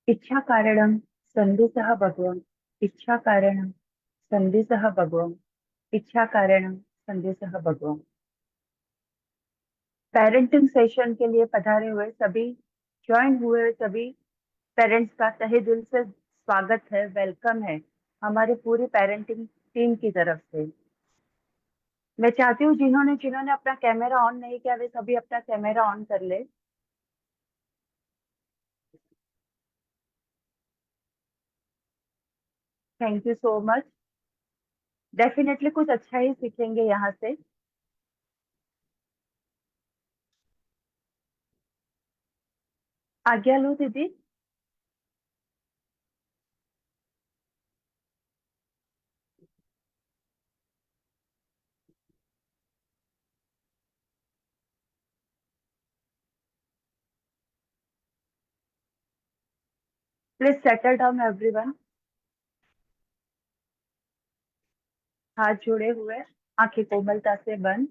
इच्छा कारणं सन्धिसः भगवम् इच्छा कारणं सन्धिसः भगवम् इच्छा कारणं सन्धिसः भगवम्। पेरेंटिंग सेशन के लिए पधारे हुए सभी, ज्वाइन हुए सभी पेरेंट्स का तहे दिल से स्वागत है, वेलकम है हमारे पूरी पेरेंटिंग टीम की तरफ से। मैं चाहती हूँ जिन्होंने जिन्होंने अपना कैमरा ऑन नहीं किया वे सभी अपना कैमरा ऑन कर ले। Thank you so much. Definitely कुछ अच्छा ही सीखेंगे यहाँ से। आज्ञा लूँ दीदी। Please settle down everyone. हाथ जुड़े हुए, आंखें कोमलता से बंद।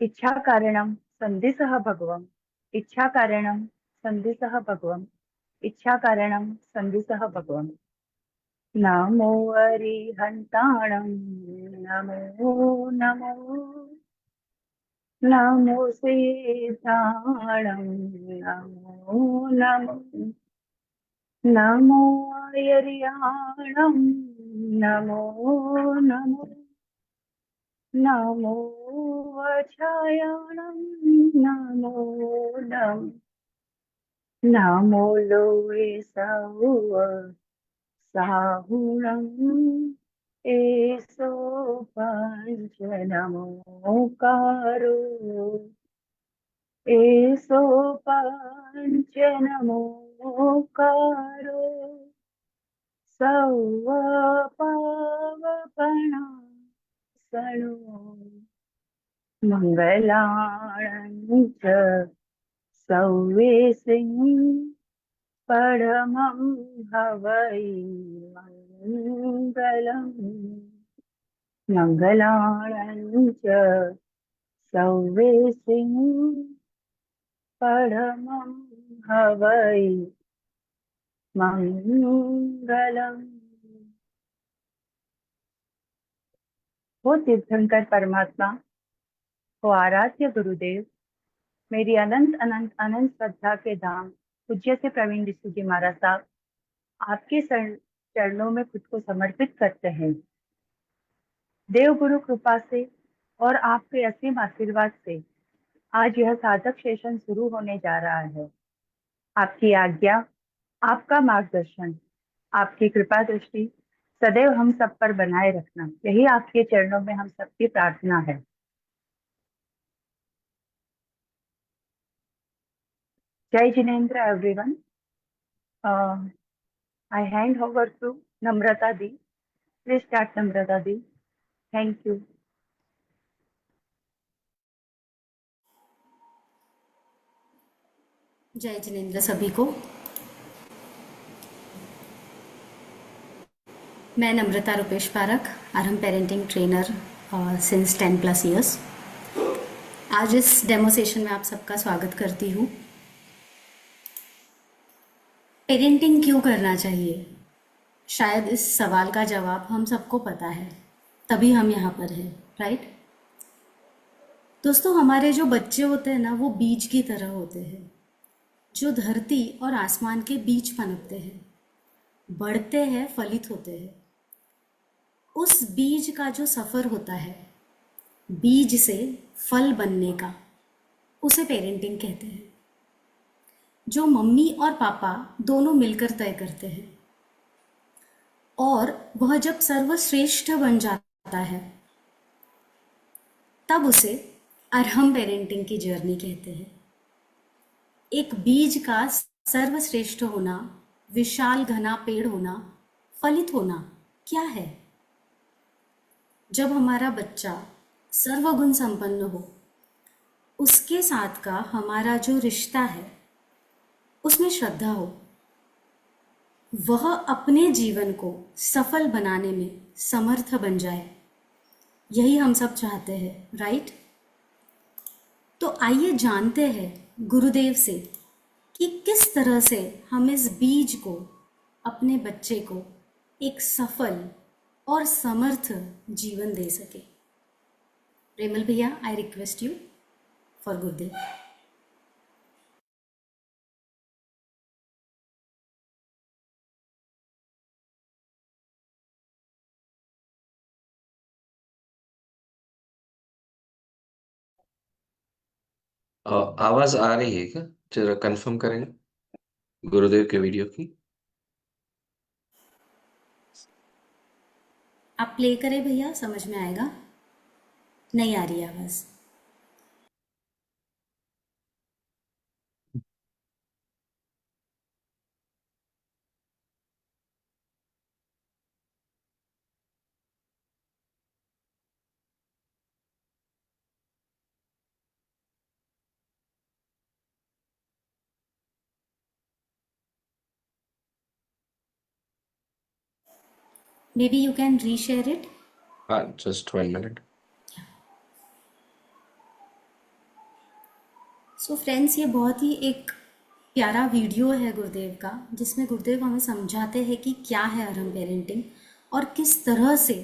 इच्छा कारणं सन्धिसः भगवम् इच्छा कारणं सन्धिसः भगवम् इच्छा कारणं सन्धिसः भगवम्। नमो अरिहन्ताणं नमो नमो नमो सिद्धाणं नमो नमो नमो आयर्याणं नमो नमो नमो वचायाणं नमो नमो नमो लोके सहुव साहुणम् एषो पञ्च नमोकारो एषो पञ्च नमोकारो सर्वपावपणा सणो मङ्गलाणं च सौवेसिं परमं हवै मङ्गलम् मङ्गलाणं च सौवेसिं परमं हवै मंगलम। वो तीर्थंकर परमात्मा, वो आराध्य गुरुदेव, मेरी अनंत अनंत अनंत श्रद्धा के धाम पूज्य से प्रवीण ऋषि जी महाराज साहब आपके चरणों में खुद को समर्पित करते हैं। देव गुरु कृपा से और आपके असीम आशीर्वाद से आज यह साधक सेशन शुरू होने जा रहा है। आपकी आज्ञा, आपका मार्गदर्शन, आपकी कृपा दृष्टि सदैव हम सब पर बनाए रखना, यही आपके चरणों में हम सबकी प्रार्थना है। जय Jinendra everyone. I hand over to Namrata di. Please start Namrata di. Thank you. जय जिनेन्द्र सभी को। मैं Namrata Rupesh Parak, Aarambh parenting trainer since 10+ years. आज इस डेमो सेशन में आप सबका स्वागत करती हूँ। पेरेंटिंग क्यों करना चाहिए? शायद इस सवाल का जवाब हम सबको पता है, तभी हम यहाँ पर हैं, राइट? दोस्तों, हमारे जो बच्चे होते हैं ना, वो बीज की तरह होते हैं जो धरती और आसमान के बीच पनपते हैं, बढ़ते हैं, फलित होते हैं। उस बीज का जो सफ़र होता है, बीज से फल बनने का, उसे पेरेंटिंग कहते हैं, जो मम्मी और पापा दोनों मिलकर तय करते हैं। और वह जब सर्वश्रेष्ठ बन जाता है, तब उसे अरहम पेरेंटिंग की जर्नी कहते हैं। एक बीज का सर्वश्रेष्ठ होना, विशाल घना पेड़ होना, फलित होना क्या है? जब हमारा बच्चा सर्वगुण संपन्न हो, उसके साथ का हमारा जो रिश्ता है उसमें श्रद्धा हो, वह अपने जीवन को सफल बनाने में समर्थ बन जाए, यही हम सब चाहते हैं, राइट? तो आइए जानते हैं गुरुदेव से कि किस तरह से हम इस बीज को, अपने बच्चे को एक सफल और समर्थ जीवन दे सके। प्रेमल भैया, आई रिक्वेस्ट यू फॉर गुरुदेव। आवाज आ रही है क्या? जरा कंफर्म करेंगे गुरुदेव के वीडियो की। आप प्ले करें भैया, समझ में आएगा। नहीं आ रही आवाज़। Maybe you can reshare it. हाँ, जस्ट 1 मिनट। सो फ्रेंड्स, ये बहुत ही एक प्यारा वीडियो है गुरुदेव का, जिसमें गुरुदेव हमें समझाते हैं कि क्या है अरहम पेरेंटिंग और किस तरह से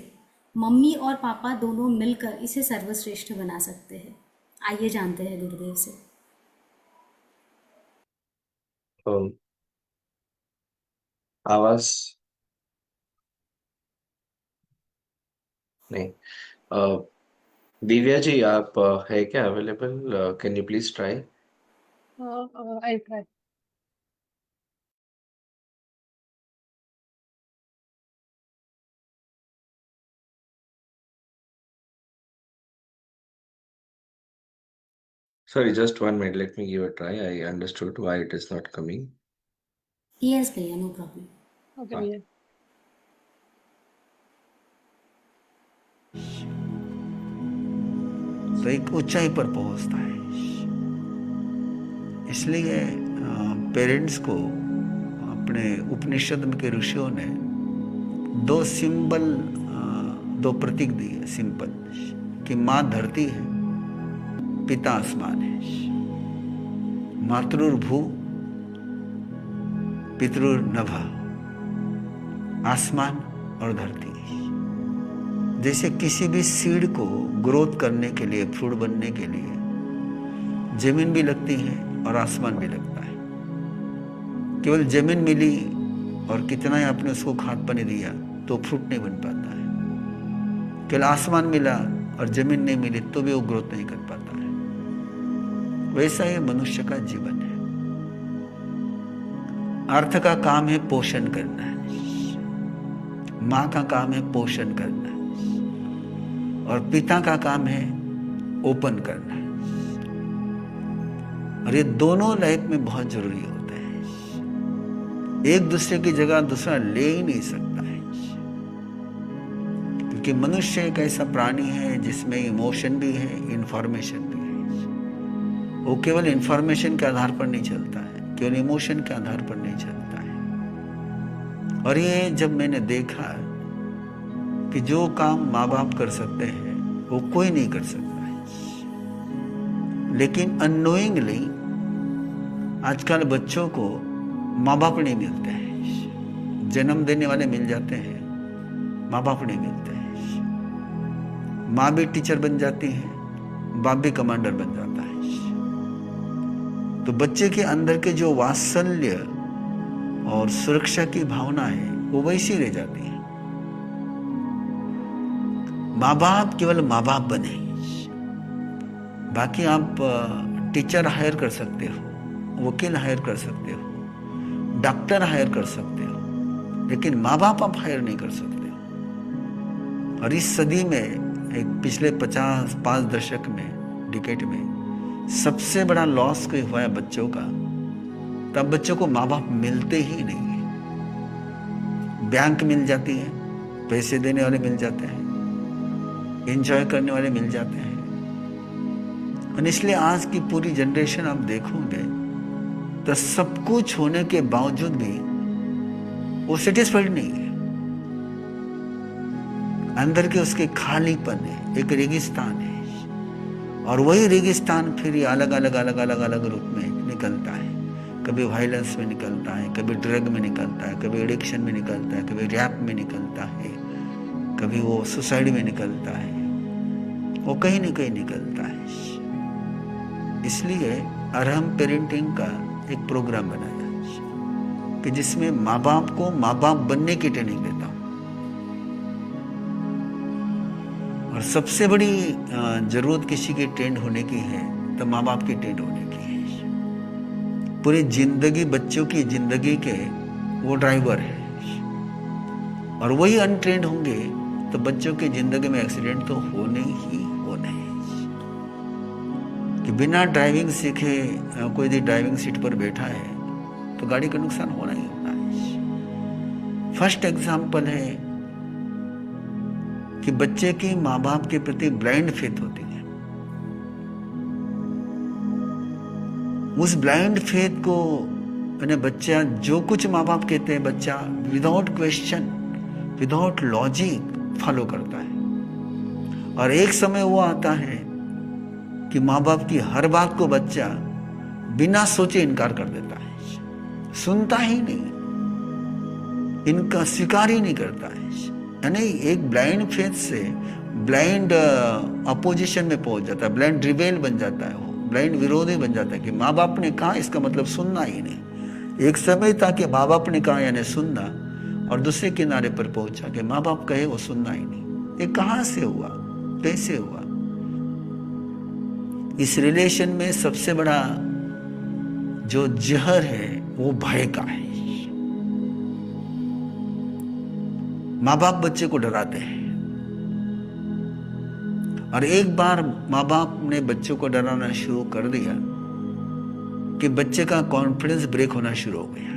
मम्मी और पापा दोनों मिलकर इसे सर्वश्रेष्ठ बना सकते हैं। आइए जानते हैं गुरुदेव से। आवाज नहीं। दिव्या जी, आप है क्या available? Can you please try? I'll try. Sorry, just 1 minute. Let me give a try. I understood why it is not coming. Yes भैया, नो प्रॉब्लम। Okay, हाँ। भैया। तो एक ऊंचाई पर पहुंचता है। इसलिए पेरेंट्स को अपने उपनिषद के ऋषियों ने दो सिंबल, दो प्रतीक दिए सिंपल, कि माँ धरती है, पिता आसमान है। मातृर्भू पितृर्नभः, आसमान और धरती। जैसे किसी भी सीड को ग्रोथ करने के लिए, फ्रूट बनने के लिए जमीन भी लगती है और आसमान भी लगता है। केवल जमीन मिली और कितना ही आपने उसको खाद पानी दिया तो फ्रूट नहीं बन पाता है। केवल आसमान मिला और जमीन नहीं मिली तो भी वो ग्रोथ नहीं कर पाता है। वैसा ही मनुष्य का जीवन है। अर्थ का काम है पोषण करना है, माँ का काम है पोषण करना है, और पिता का काम है ओपन करना है। और ये दोनों लाइफ में बहुत जरूरी होते हैं। एक दूसरे की जगह दूसरा ले ही नहीं सकता है, क्योंकि मनुष्य एक ऐसा प्राणी है जिसमें इमोशन भी है, इंफॉर्मेशन भी है। वो केवल इंफॉर्मेशन के आधार पर नहीं चलता है, केवल इमोशन के आधार पर नहीं चलता है। और ये जब मैंने देखा कि जो काम माँ बाप कर सकते हैं वो कोई नहीं कर सकता है, लेकिन अननोइंगली आजकल बच्चों को माँ बाप नहीं मिलते हैं। जन्म देने वाले मिल जाते हैं, माँ बाप नहीं मिलते हैं। माँ भी टीचर बन जाती है, बाप भी कमांडर बन जाता है। तो बच्चे के अंदर के जो वात्सल्य और सुरक्षा की भावना है वो वैसी रह जाती है। माँ बाप केवल माँ बाप बने। बाकी आप टीचर हायर कर सकते हो, वकील हायर कर सकते हो, डॉक्टर हायर कर सकते हो, लेकिन माँ बाप आप हायर नहीं कर सकते हो। और इस सदी में, एक पिछले 5 दशक में, डिकेड में सबसे बड़ा लॉस कोई हुआ है बच्चों का, तब बच्चों को माँ बाप मिलते ही नहीं है। बैंक मिल जाती है, पैसे देने वाले मिल जाते हैं, एंजॉय करने वाले मिल जाते हैं। और इसलिए आज की पूरी जनरेशन आप देखोगे तो सब कुछ होने के बावजूद भी वो सेटिस्फाइड नहीं है। अंदर के उसके खालीपन है, एक रेगिस्तान है। और वही रेगिस्तान फिर ये अलग अलग रूप में निकलता है। कभी वायलेंस में निकलता है, कभी ड्रग में निकलता है, कभी एडिक्शन में निकलता है, कभी रैप में निकलता है, कभी वो सुसाइड में निकलता है, वो कहीं न कहीं निकलता है। इसलिए अरहम पेरेंटिंग का एक प्रोग्राम बनाया कि जिसमें माँ बाप को माँ बाप बनने की ट्रेनिंग देता हूँ। और सबसे बड़ी जरूरत किसी की ट्रेंड होने की है तो माँ बाप की ट्रेंड होने की है। पूरी जिंदगी बच्चों की जिंदगी के वो ड्राइवर है, और वही अनट्रेंड होंगे तो बच्चों की जिंदगी में एक्सीडेंट तो होने ही होने हैं। कि बिना ड्राइविंग सीखे कोई यदि ड्राइविंग सीट पर बैठा है तो गाड़ी का नुकसान होना ही होना है। फर्स्ट एग्जाम्पल है कि बच्चे की माँ बाप के प्रति ब्लाइंड फेथ होती है। उस ब्लाइंड फेथ को बच्चा जो कुछ माँ बाप कहते हैं बच्चा without question without logic follow करता है। और एक समय वो आता है कि माँ बाप की हर बात को बच्चा बिना सोचे इनकार कर देता है, सुनता ही नहीं, इनका स्वीकार ही नहीं करता है। यानी एक ब्लाइंड फेथ से ब्लाइंड अपोजिशन में पहुंच जाता है, ब्लाइंड रिबेल बन जाता है, वो ब्लाइंड विरोधी बन जाता है कि माँ बाप ने कहा इसका मतलब सुनना ही नहीं। एक समय था कि माँ बाप ने कहा यानी सुनना, और दूसरे किनारे पर पहुंचा कि माँ बाप कहे वो सुनना ही नहीं। ये कहां से हुआ, कैसे हुआ? इस रिलेशन में सबसे बड़ा जो जहर है वो भय का है। माँ बाप बच्चे को डराते हैं, और एक बार माँ बाप ने बच्चों को डराना शुरू कर दिया कि बच्चे का कॉन्फिडेंस ब्रेक होना शुरू हो गया।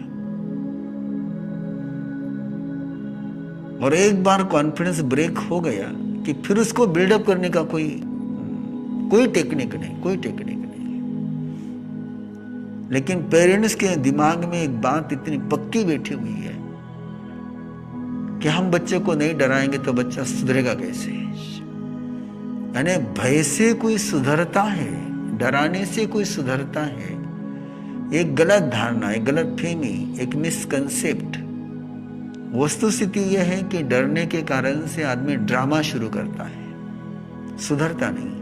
और एक बार कॉन्फिडेंस ब्रेक हो गया कि फिर उसको बिल्डअप करने का कोई टेक्निक नहीं। लेकिन पेरेंट्स के दिमाग में एक बात इतनी पक्की बैठी हुई है कि हम बच्चे को नहीं डराएंगे तो बच्चा सुधरेगा कैसे। यानी भय से कोई सुधरता है, डराने से कोई सुधरता है, एक गलत धारणा, एक गलत फहमी, एक मिसकंसेप्ट। वस्तुस्थिति यह है कि डरने के कारण से आदमी ड्रामा शुरू करता है, सुधरता नहीं।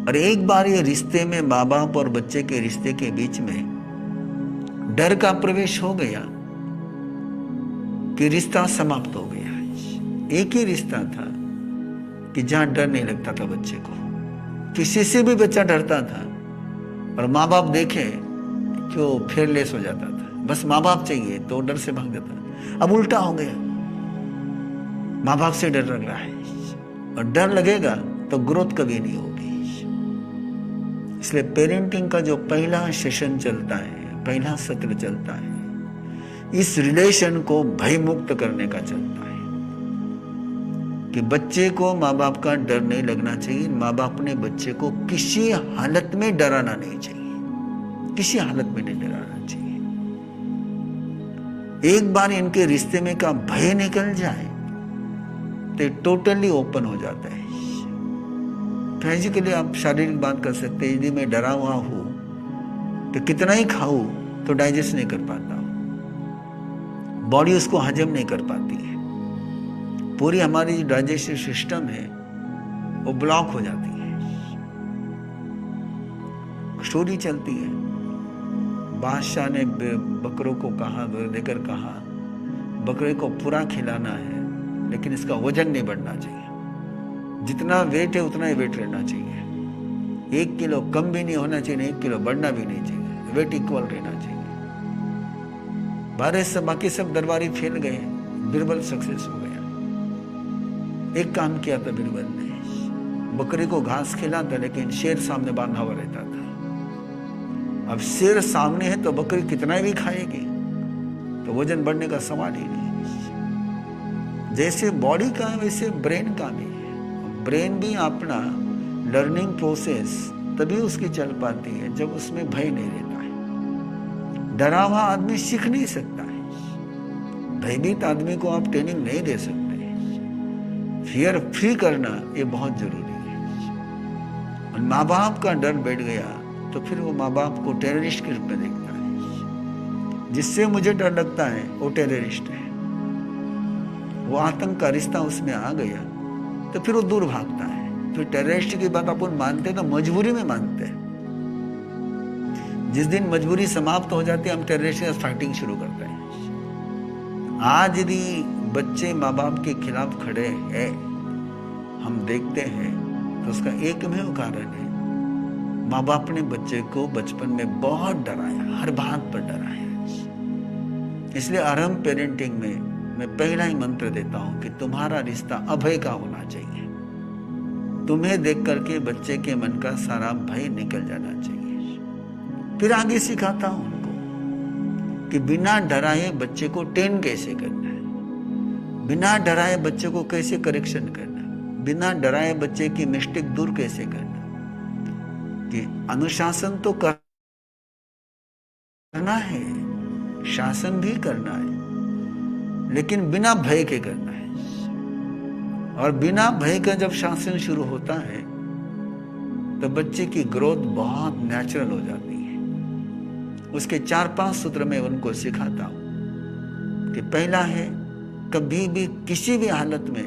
और एक बार ये रिश्ते में माँ बाप और बच्चे के रिश्ते के बीच में डर का प्रवेश हो गया कि रिश्ता समाप्त हो गया। एक ही रिश्ता था कि जहां डर नहीं लगता था बच्चे को, किसी से भी बच्चा डरता था, और माँ बाप देखे कि वो फेयरलेस हो जाता था, बस माँ बाप चाहिए तो डर से भाग जाता। अब उल्टा हो गया, माँ बाप से डर लग रहा है, और डर लगेगा तो ग्रोथ कभी नहीं होगी। इसलिए पेरेंटिंग का जो पहला सेशन चलता है, पहला सत्र चलता है, इस रिलेशन को भय मुक्त करने का चलता है कि बच्चे को माँ बाप का डर नहीं लगना चाहिए। माँ बाप ने बच्चे को किसी हालत में डराना नहीं चाहिए, किसी हालत में नहीं डराना चाहिए। एक बार इनके रिश्ते में का भय निकल जाए तो टोटली ओपन हो जाता है। फिजिकली आप शारीरिक बात कर सकते हैं, यदि मैं डरा हुआ हूं तो कितना ही खाऊं तो डाइजेस्ट नहीं कर पाता, बॉडी उसको हजम नहीं कर पाती है, पूरी हमारी जो डाइजेस्टिव सिस्टम है वो ब्लॉक हो जाती है। स्टोरी चलती है, बादशाह ने बकरों को कहा, देकर कहा बकरे को पूरा खिलाना है लेकिन इसका वजन नहीं बढ़ना चाहिए, जितना वेट है उतना ही वेट रहना चाहिए, 1 किलो कम भी नहीं होना चाहिए, 1 किलो बढ़ना भी नहीं चाहिए, वेट इक्वल रहना चाहिए। बाकी सब दरबारी फेल गए, बीरबल सक्सेस हो गया। एक काम किया था बीरबल ने, बकरी को घास खिलाता लेकिन शेर सामने बांधा हुआ रहता था। अब शेर सामने है तो बकरी कितना भी खाएगी तो वजन बढ़ने का सवाल ही नहीं। जैसे बॉडी का है वैसे ब्रेन का भी है। ब्रेन भी अपना लर्निंग प्रोसेस तभी उसकी चल पाती है जब उसमें भय नहीं रहता है। डरा हुआ आदमी सीख नहीं सकता है, भयभीत आदमी को आप ट्रेनिंग नहीं दे सकते। फियर फ्री करना ये बहुत जरूरी है। और माँ बाप का डर बैठ गया तो फिर वो माँ बाप को टेररिस्ट के रूप में देखता है। जिससे मुझे डर लगता है वो टेररिस्ट है, वो आतंक का रिश्ता उसमें आ गया तो फिर वो दूर भागता है। फिर टेररिस्ट की बात अपन मानते हैं तो मजबूरी में मानते हैं। जिस दिन मजबूरी समाप्त हो जाती है हम टेररिस्ट के साथ फाइटिंग शुरू करते हैं। आज यदि बच्चे माँ बाप के खिलाफ खड़े हैं हम देखते हैं तो उसका एकमेव कारण है माँ बाप ने बच्चे को बचपन में बहुत डराया, हर बात पर डराया। इसलिए आरंभ पेरेंटिंग में मैं पहला ही मंत्र देता हूं कि तुम्हारा रिश्ता अभय का होना चाहिए। तुम्हें देख करके बच्चे के मन का सारा भय निकल जाना चाहिए। फिर आगे सिखाता हूं उनको कि बिना डराए बच्चे को ट्रेन कैसे करना है, बिना डराए बच्चे को कैसे करेक्शन करना है, बिना डराए बच्चे की मिस्टेक दूर कैसे करना, कि अनुशासन तो करना है, शासन भी करना है, लेकिन बिना भय के करना है। और बिना भय का जब शासन शुरू होता है तो बच्चे की ग्रोथ बहुत नेचुरल हो जाती है। उसके 4-5 सूत्र में उनको सिखाता हूं कि पहला है कभी भी किसी भी हालत में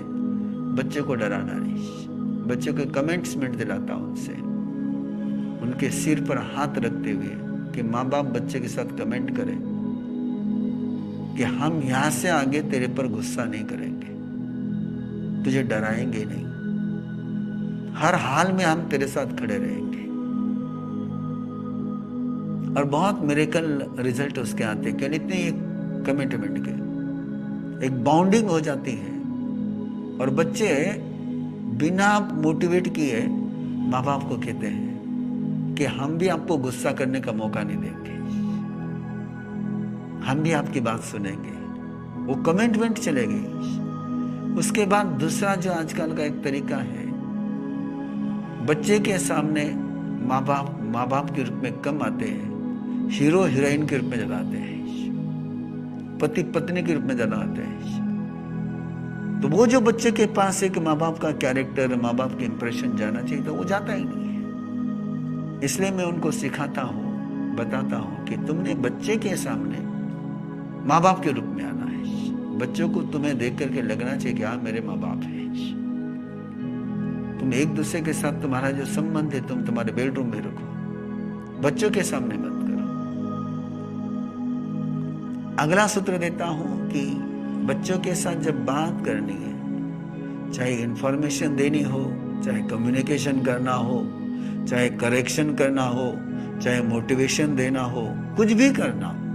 बच्चे को डराना नहीं। बच्चे को कमेंट्समेंट दिलाता हूं उनसे, उनके सिर पर हाथ रखते हुए कि माँ बाप बच्चे के साथ कमेंट करें कि हम यहां से आगे तेरे पर गुस्सा नहीं करेंगे, तुझे डराएंगे नहीं, हर हाल में हम तेरे साथ खड़े रहेंगे। और बहुत मिरेकल रिजल्ट उसके आते हैं। इतने कमिटमेंट के एक बाउंडिंग हो जाती है और बच्चे बिना मोटिवेट किए माँ बाप को कहते हैं कि हम भी आपको गुस्सा करने का मौका नहीं देंगे, हम भी आपकी बात सुनेंगे। वो कमिटमेंट चलेगी। उसके बाद दूसरा जो आजकल का एक तरीका है, बच्चे के सामने माँ बाप के रूप में कम आते हैं, हीरो हीरोइन के रूप में ज्यादा आते हैं, पति पत्नी के रूप में ज्यादा आते हैं। तो वो जो बच्चे के पास एक माँ बाप का कैरेक्टर, माँ बाप की इंप्रेशन जाना चाहिए तो वो जाता ही नहीं है। इसलिए मैं उनको सिखाता हूँ, बताता हूँ कि तुमने बच्चे के सामने माँ बाप के रूप में आना है। बच्चों को तुम्हें देख करके लगना चाहिए कि हाँ मेरे माँ बाप हैं। तुम एक दूसरे के साथ तुम्हारा जो संबंध है तुम तुम्हारे बेडरूम में रखो, बच्चों के सामने मत करो। अगला सूत्र देता हूं कि बच्चों के साथ जब बात करनी है, चाहे इंफॉर्मेशन देनी हो, चाहे कम्युनिकेशन करना हो, चाहे करेक्शन करना हो, चाहे मोटिवेशन देना हो, कुछ भी करना हो,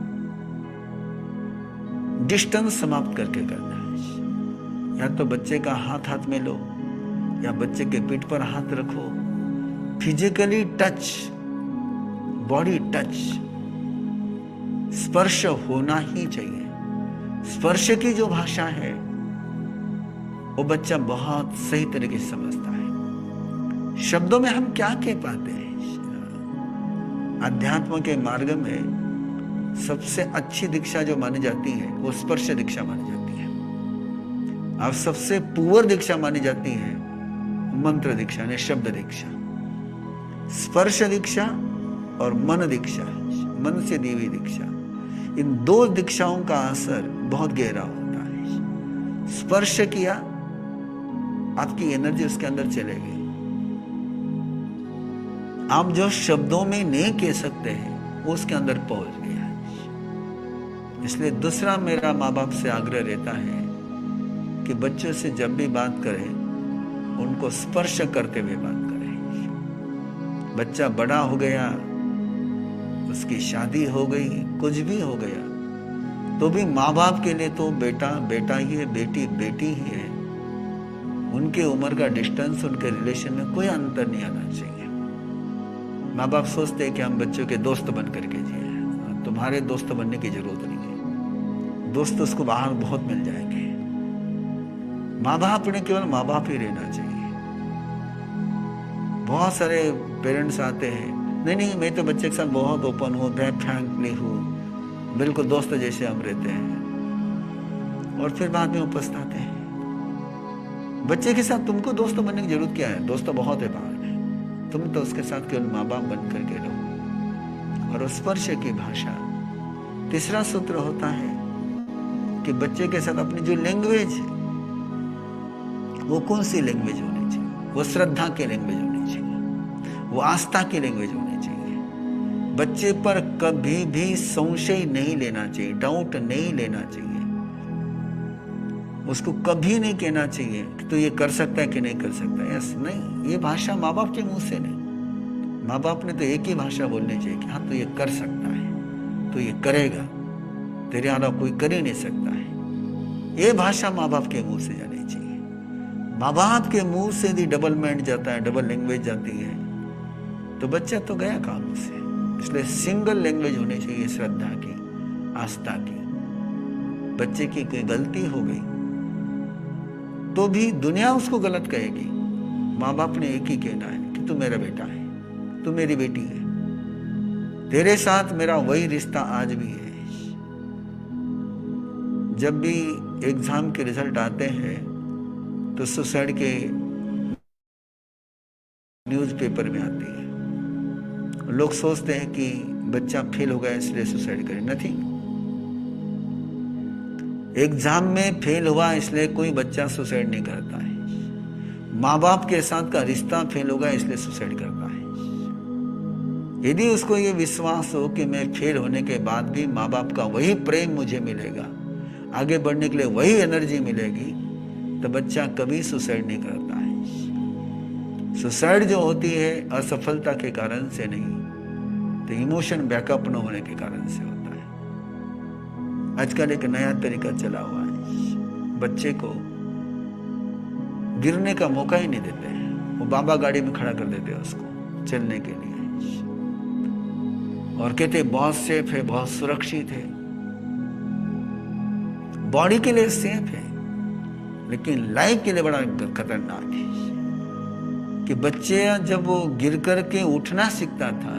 डिस्टेंस समाप्त करके करना है। या तो बच्चे का हाथ में लो या बच्चे के पीठ पर हाथ रखो, फिजिकली टच, बॉडी टच, स्पर्श होना ही चाहिए। स्पर्श की जो भाषा है वो बच्चा बहुत सही तरीके से समझता है। शब्दों में हम क्या कह पाते हैं? अध्यात्म के मार्ग में सबसे अच्छी दीक्षा जो मानी जाती है वो स्पर्श दीक्षा मानी जाती है, और सबसे पुअर दीक्षा मानी जाती है मंत्र दीक्षा ने शब्द दीक्षा। स्पर्श दीक्षा और मन दीक्षा, मन से दी हुई दीक्षा, इन दो दीक्षाओं का असर बहुत गहरा होता है। स्पर्श किया, आपकी एनर्जी उसके अंदर चलेगी। आप जो शब्दों में नहीं कह सकते हैं वो उसके अंदर पहुंच गया। इसलिए दूसरा मेरा माँ बाप से आग्रह रहता है कि बच्चों से जब भी बात करें उनको स्पर्श करते हुए बात करें। बच्चा बड़ा हो गया, उसकी शादी हो गई, कुछ भी हो गया, तो भी माँ बाप के लिए तो बेटा बेटा ही है, बेटी बेटी ही है। उनके उम्र का डिस्टेंस, उनके रिलेशन में कोई अंतर नहीं आना चाहिए। माँ बाप सोचते हैं कि हम बच्चों के दोस्त बन करके जिए। तुम्हारे दोस्त बनने की जरूरत नहीं है, दोस्त उसको बाहर बहुत मिल जाएंगे। माँ बाप ने केवल माँ बाप ही रहना चाहिए। बहुत सारे पेरेंट्स आते हैं, नहीं मैं तो बच्चे के साथ बहुत ओपन हूँ, फ्रैंकली हूँ, बिल्कुल दोस्त जैसे हम रहते हैं, और फिर बाद में वो पछताते हैं। बच्चे के साथ तुमको दोस्त बनने की जरूरत क्या है? दोस्त बहुत है बाहर में, तुम तो उसके साथ केवल माँ बाप बन करके रहो। और स्पर्श की भाषा। तीसरा सूत्र होता है कि बच्चे के साथ अपनी जो लैंग्वेज है वो कौन सी लैंग्वेज होनी चाहिए? वो श्रद्धा की लैंग्वेज होनी चाहिए, वो आस्था की लैंग्वेज होनी चाहिए। बच्चे पर कभी भी संशय नहीं लेना चाहिए, डाउट नहीं लेना चाहिए। उसको कभी नहीं कहना चाहिए कि तो ये कर सकता है कि नहीं कर सकता। यस, नहीं, ये भाषा माँ बाप के मुंह से नहीं। माँ बाप ने तो एक ही भाषा बोलनी चाहिए कि हाँ तो ये कर सकता है, तो ये करेगा, तेरे अलावा कोई कर ही नहीं सकता है। ये भाषा माँ बाप के मुंह से जानी चाहिए। माँ बाप के मुंह से यदि डबल माइंड जाता है, डबल लैंग्वेज जाती है, तो बच्चा तो गया काम से। इसलिए सिंगल लैंग्वेज होनी चाहिए, श्रद्धा की, आस्था की। बच्चे की कोई गलती हो गई तो भी दुनिया उसको गलत कहेगी, माँ बाप ने एक ही कहना है कि तू मेरा बेटा है, तू मेरी बेटी है, तेरे साथ मेरा वही रिश्ता आज भी है। जब भी एग्जाम के रिजल्ट आते हैं तो सुसाइड के न्यूज़पेपर में आती है। लोग सोचते हैं कि बच्चा फेल हो गया इसलिए सुसाइड करे। नथिंग। एग्जाम में फेल हुआ इसलिए कोई बच्चा सुसाइड नहीं करता है। माँ बाप के साथ का रिश्ता फेल होगा इसलिए सुसाइड करता है। यदि उसको ये विश्वास हो कि मैं फेल होने के बाद भी माँ बाप का वही प्रेम मुझे मिलेगा, आगे बढ़ने के लिए वही एनर्जी मिलेगी, तो बच्चा कभी सुसाइड नहीं करता है। सुसाइड जो होती है असफलता के कारण से नहीं, तो इमोशन बैकअप न होने के कारण से होता है। आजकल एक नया तरीका चला हुआ है, बच्चे को गिरने का मौका ही नहीं देते हैं। वो बाबा गाड़ी में खड़ा कर देते हैं उसको चलने के लिए, और कहते बहुत सेफ है, बहुत सुरक्षित है, बॉडी के लिए सेफ है, लेकिन लाइफ के लिए बड़ा खतरनाक है। कि बच्चे जब वो गिर करके उठना सीखता था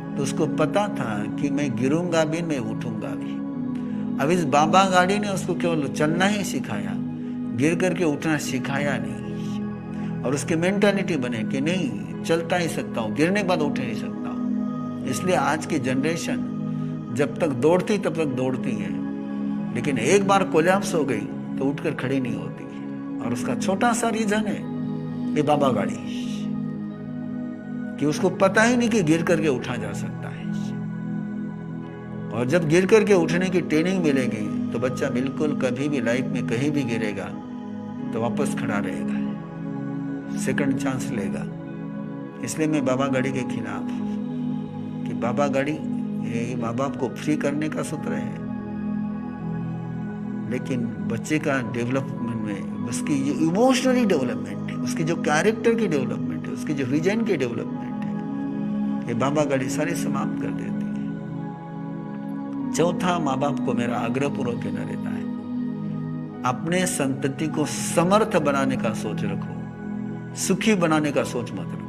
तो उसको पता था कि मैं गिरूंगा भी, मैं उठूंगा भी। अब इस बाबा गाड़ी ने उसको केवल चलना ही सिखाया, गिर करके उठना सिखाया नहीं। और उसकी मेंटालिटी बने कि नहीं, चलता ही सकता हूँ, गिरने के बाद उठ नहीं सकता हूँ। इसलिए आज की जनरेशन जब तक दौड़ती तब तक दौड़ती है, लेकिन एक बार कोलैप्स हो गई तो उठकर खड़ी नहीं होती। और उसका छोटा सा रीजन है ये बाबा गाड़ी, कि उसको पता ही नहीं कि गिर करके उठा जा सकता है। और जब गिर करके उठने की ट्रेनिंग मिलेगी तो बच्चा बिल्कुल कभी भी लाइफ में कहीं भी गिरेगा तो वापस खड़ा रहेगा, सेकंड चांस लेगा। इसलिए मैं बाबा गाड़ी के खिलाफ हूं कि बाबा गाड़ी ये माँ बाप को फ्री करने का सूत्र है, लेकिन बच्चे का डेवलपमेंट में उसकी जो इमोशनली डेवलपमेंट है, उसकी जो कैरेक्टर की डेवलपमेंट है, उसकी जो रीजन की डेवलपमेंट है, ये बाबा गाड़ी सारी समाप्त कर देती है। चौथा, माँ बाप को मेरा आग्रह पूर्वक कहना रहता है, अपने संतति को समर्थ बनाने का सोच रखो, सुखी बनाने का सोच मत रखो।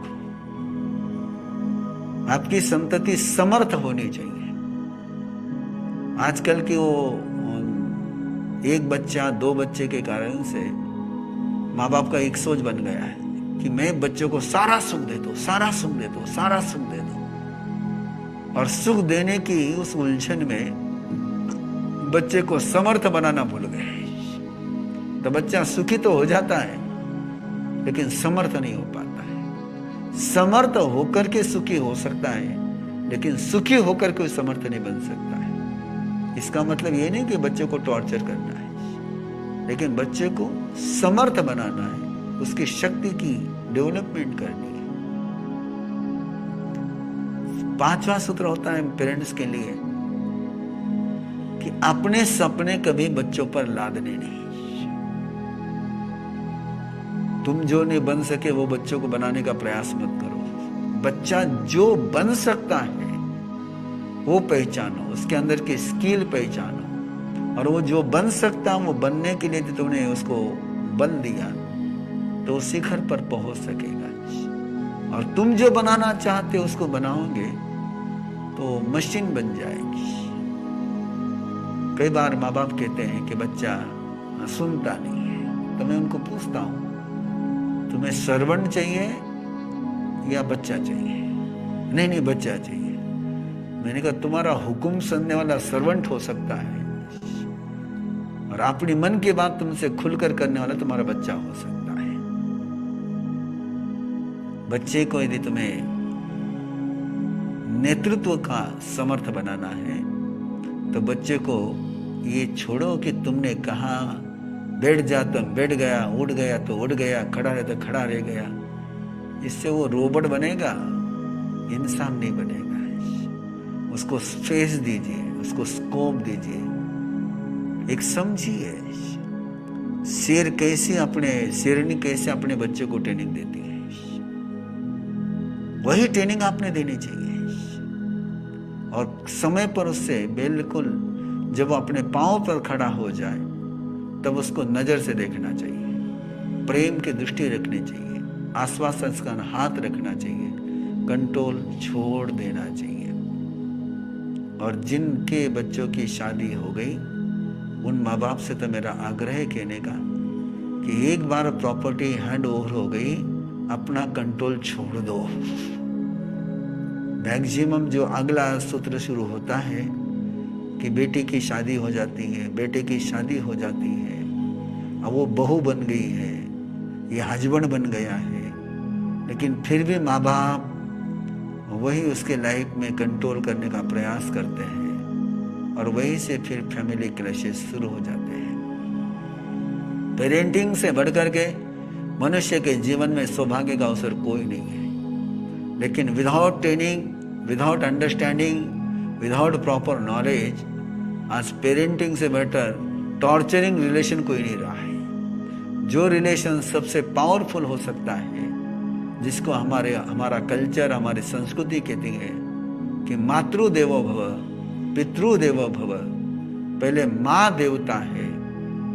आपकी संतति समर्थ होनी चाहिए। आजकल की वो एक बच्चा, दो बच्चे के कारण से माँ बाप का एक सोच बन गया है कि मैं बच्चों को सारा सुख दे दो, सारा सुख दे दो, सारा सुख दे दो। और सुख देने की उस उलझन में बच्चे को समर्थ बनाना भूल गए। तो बच्चा सुखी तो हो जाता है लेकिन समर्थ नहीं हो पाता है। समर्थ होकर के सुखी हो सकता है, लेकिन सुखी होकर के समर्थ नहीं बन सकता है। इसका मतलब ये नहीं कि बच्चे को टॉर्चर करना है, लेकिन बच्चे को समर्थ बनाना है, उसकी शक्ति की डेवलपमेंट करनी है। पांचवा सूत्र होता है पेरेंट्स के लिए कि अपने सपने कभी बच्चों पर लादने नहीं। तुम जो नहीं बन सके वो बच्चों को बनाने का प्रयास मत करो। बच्चा जो बन सकता है वो पहचानो, उसके अंदर की स्किल पहचानो, और वो जो बन सकता वो बनने के लिए तुमने उसको बल दिया तो शिखर पर पहुंच सकेगा। और तुम जो बनाना चाहते हो उसको बनाओगे तो मशीन बन जाएगी। कई बार माँ बाप कहते हैं कि बच्चा सुनता नहीं है, तो मैं उनको पूछता हूँ तुम्हें सर्वेंट चाहिए या बच्चा चाहिए? नहीं, बच्चा चाहिए। मैंने कहा तुम्हारा हुक्म सुनने वाला सर्वेंट हो सकता है और अपनी मन की बात तुमसे खुलकर करने वाला तुम्हारा बच्चा हो सकता है। बच्चे को यदि तुम्हें नेतृत्व का समर्थ बनाना है तो बच्चे को ये छोड़ो कि तुमने कहा बैठ जा तो बैठ गया, उड़ गया तो उड़ गया, खड़ा रहे तो खड़ा रह गया। इससे वो रोबोट बनेगा, इंसान नहीं बनेगा। उसको स्पेस दीजिए, उसको स्कोप दीजिए। एक समझिए शेरनी कैसे अपने बच्चे को ट्रेनिंग देती है, वही ट्रेनिंग आपने देनी चाहिए। और समय पर उससे बिल्कुल जब वो अपने पांव पर खड़ा हो जाए तब उसको नजर से देखना चाहिए, प्रेम की दृष्टि रखनी चाहिए, आश्वासन का हाथ रखना चाहिए, कंट्रोल छोड़ देना चाहिए। और जिनके बच्चों की शादी हो गई उन माँ बाप से तो मेरा आग्रह है कहने का कि एक बार प्रॉपर्टी हैंड ओवर हो गई, अपना कंट्रोल छोड़ दो। मैक्सिमम जो अगला सूत्र शुरू होता है कि बेटी की शादी हो जाती है, बेटे की शादी हो जाती है, अब वो बहू बन गई है, ये हस्बैंड बन गया है, लेकिन फिर भी माँ बाप वही उसके लाइफ में कंट्रोल करने का प्रयास करते हैं और वहीं से फिर फैमिली क्लैशेस शुरू हो जाते हैं। पेरेंटिंग से बढ़कर के मनुष्य के जीवन में सौभाग्य का अवसर कोई नहीं है, लेकिन without training, without understanding, without proper knowledge आज पेरेंटिंग से बेटर टॉर्चरिंग रिलेशन कोई नहीं रहा है। जो रिलेशन सबसे पावरफुल हो सकता है, जिसको हमारा कल्चर, हमारी संस्कृति कहती है कि मातृदेवो भव, पितृदेवो भव। पहले माँ देवता है,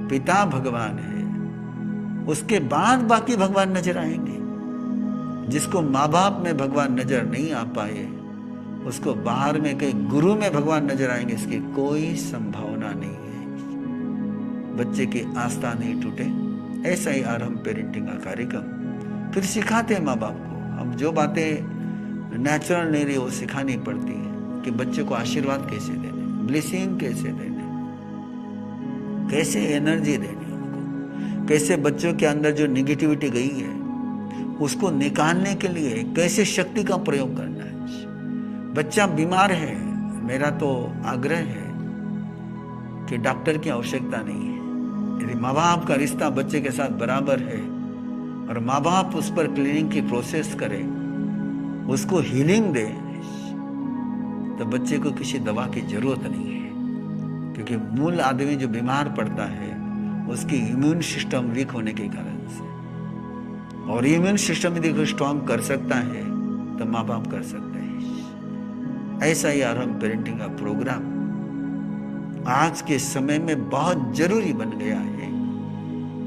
पिता भगवान है, उसके बाद बाकी भगवान नजर आएंगे। जिसको माँ बाप में भगवान नजर नहीं आ पाए उसको बाहर में कहीं गुरु में भगवान नजर आएंगे, इसकी कोई संभावना नहीं है। बच्चे की आस्था नहीं टूटे, ऐसा ही आरंभ पेरेंटिंग का कार्यक्रम। फिर सिखाते हैं माँ बाप को, हम जो बातें नेचुरल नहीं रही वो सिखानी पड़ती है कि बच्चे को आशीर्वाद कैसे देने, ब्लेसिंग कैसे देने, कैसे एनर्जी देनी उनको, कैसे बच्चों के अंदर जो निगेटिविटी गई है उसको निकालने के लिए कैसे शक्ति का प्रयोग करना है। बच्चा बीमार है, मेरा तो आग्रह है कि डॉक्टर की आवश्यकता नहीं है। यदि माँ बाप का रिश्ता बच्चे के साथ बराबर है और माँ बाप उस पर क्लीनिंग की प्रोसेस करे, उसको हीलिंग दे, तो बच्चे को किसी दवा की जरूरत नहीं है। क्योंकि मूल आदमी जो बीमार पड़ता है उसकी इम्यून सिस्टम वीक होने के कारण से, और इम्यून सिस्टम यदि कोई स्ट्रांग कर सकता है तो माँ बाप कर सकते हैं। ऐसा ही आरंभ पेरेंटिंग का प्रोग्राम आज के समय में बहुत जरूरी बन गया है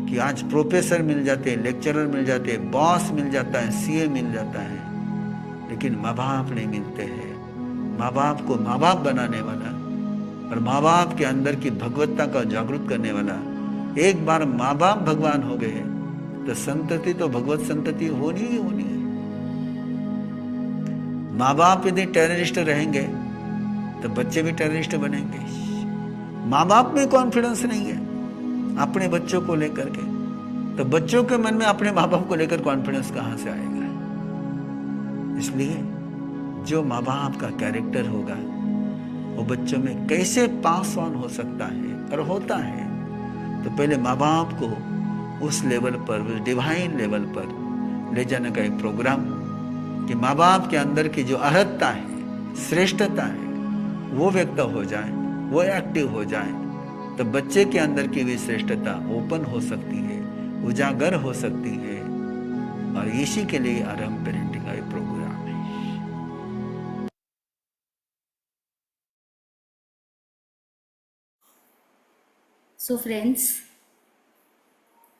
कि आज प्रोफेसर मिल जाते हैं, लेक्चरर मिल जाते हैं, बॉस मिल जाता है, सीए मिल जाता है, लेकिन माँ बाप नहीं मिलते हैं। माँ बाप को माँ बाप बनाने वाला और माँ बाप के अंदर की भगवत्ता का जागृत करने वाला, एक बार माँ बाप भगवान हो गए तो संतति तो भगवत संतति होनी ही होनी है। माँ बाप यदि टेररिस्ट रहेंगे तो बच्चे भी टेररिस्ट बनेंगे। माँ बाप में कॉन्फिडेंस नहीं है अपने बच्चों को लेकर के, तो बच्चों के मन में अपने माँ बाप को लेकर कॉन्फिडेंस कहाँ से आएगा। इसलिए जो माँ बाप का कैरेक्टर होगा वो बच्चों में कैसे पास ऑन हो सकता है और होता है, तो पहले माँ बाप को उस लेवल पर, उस डिवाइन लेवल पर ले जाने का एक प्रोग्राम कि माँ बाप के अंदर की जो अर्हता है, श्रेष्ठता है, वो व्यक्त हो जाए, वो एक्टिव हो जाए, तो बच्चे के अंदर की भी श्रेष्ठता ओपन हो सकती है, उजागर हो सकती है। और इसी के लिए आरंभ पेरेंटिंग का एक प्रोग्राम है। सो फ्रेंड्स,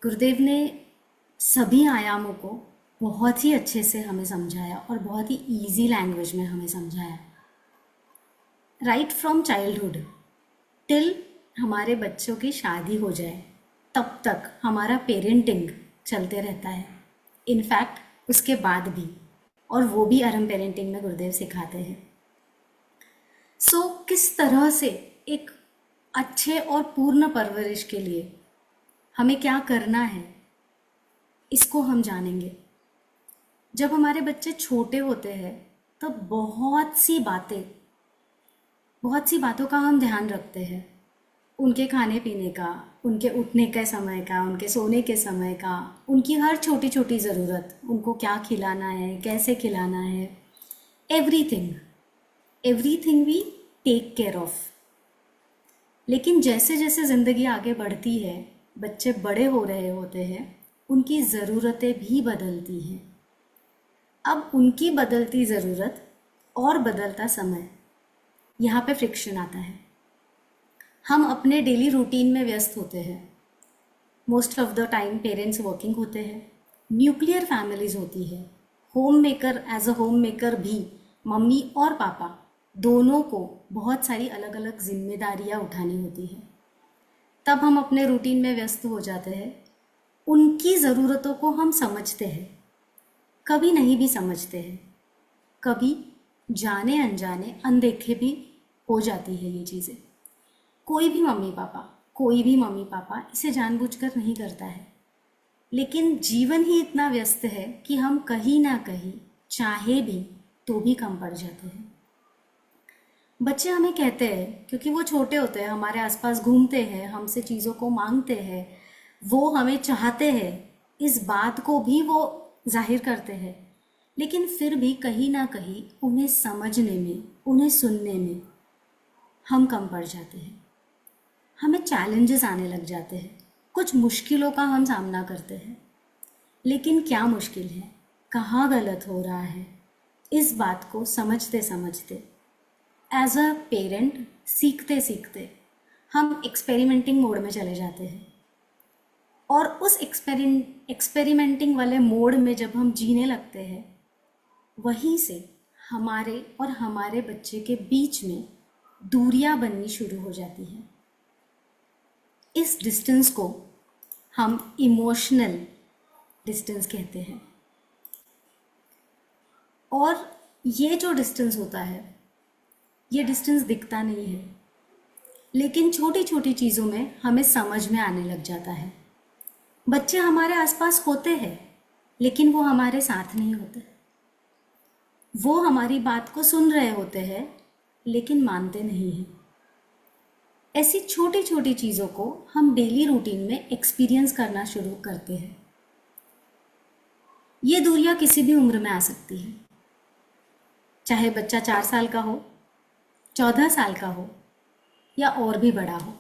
गुरुदेव ने सभी आयामों को बहुत ही अच्छे से हमें समझाया और बहुत ही इजी लैंग्वेज में हमें समझाया। राइट फ्रॉम चाइल्डहुड टिल हमारे बच्चों की शादी हो जाए तब तक हमारा पेरेंटिंग चलते रहता है, इनफैक्ट उसके बाद भी, और वो भी आरंभ पेरेंटिंग में गुरुदेव सिखाते हैं। किस तरह से एक अच्छे और पूर्ण परवरिश के लिए हमें क्या करना है, इसको हम जानेंगे। जब हमारे बच्चे छोटे होते हैं तब बहुत सी बातों का हम ध्यान रखते हैं। उनके खाने पीने का, उनके उठने के समय का, उनके सोने के समय का, उनकी हर छोटी छोटी ज़रूरत, उनको क्या खिलाना है, कैसे खिलाना है, everything we take care of. लेकिन जैसे जैसे ज़िंदगी आगे बढ़ती है, बच्चे बड़े हो रहे होते हैं, उनकी ज़रूरतें भी बदलती हैं। अब उनकी बदलती ज़रूरत और बदलता समय, यहाँ पे फ्रिक्शन आता है। हम अपने डेली रूटीन में व्यस्त होते हैं। Most of the time parents working होते हैं, न्यूक्लियर फैमिलीज होती है। Home maker as a home maker भी मम्मी और पापा दोनों को बहुत सारी अलग अलग जिम्मेदारियां उठानी होती है। तब हम अपने रूटीन में व्यस्त हो जाते हैं। उनकी ज़रूरतों को हम समझते हैं, कभी नहीं भी समझते हैं, कभी जाने अनजाने अनदेखे भी हो जाती है ये चीज़ें। कोई भी मम्मी पापा इसे जानबूझकर नहीं करता है, लेकिन जीवन ही इतना व्यस्त है कि हम कहीं ना कहीं चाहे भी तो भी कम पड़ जाते हैं। बच्चे हमें कहते हैं, क्योंकि वो छोटे होते हैं, हमारे आसपास घूमते हैं, हमसे चीज़ों को मांगते हैं, वो हमें चाहते हैं, इस बात को भी वो जाहिर करते हैं। लेकिन फिर भी कहीं ना कहीं उन्हें समझने में, उन्हें सुनने में हम कम पड़ जाते हैं। हमें चैलेंजेस आने लग जाते हैं, कुछ मुश्किलों का हम सामना करते हैं। लेकिन क्या मुश्किल है, कहाँ गलत हो रहा है, इस बात को समझते समझते एज अ पेरेंट सीखते सीखते हम एक्सपेरिमेंटिंग मोड में चले जाते हैं। और उस एक्सपेरिमेंटिंग वाले मोड में जब हम जीने लगते हैं, वहीं से हमारे और हमारे बच्चे के बीच में दूरियां बननी शुरू हो जाती हैं। इस डिस्टेंस को हम इमोशनल डिस्टेंस कहते हैं। और ये जो डिस्टेंस होता है, ये डिस्टेंस दिखता नहीं है, लेकिन छोटी छोटी चीज़ों में हमें समझ में आने लग जाता है। बच्चे हमारे आसपास होते हैं, लेकिन वो हमारे साथ नहीं होते। वो हमारी बात को सुन रहे होते हैं, लेकिन मानते नहीं हैं। ऐसी छोटी छोटी चीज़ों को हम डेली रूटीन में एक्सपीरियंस करना शुरू करते हैं। ये दूरियां किसी भी उम्र में आ सकती है, चाहे बच्चा 4 साल का हो, 14 साल का हो, या और भी बड़ा हो।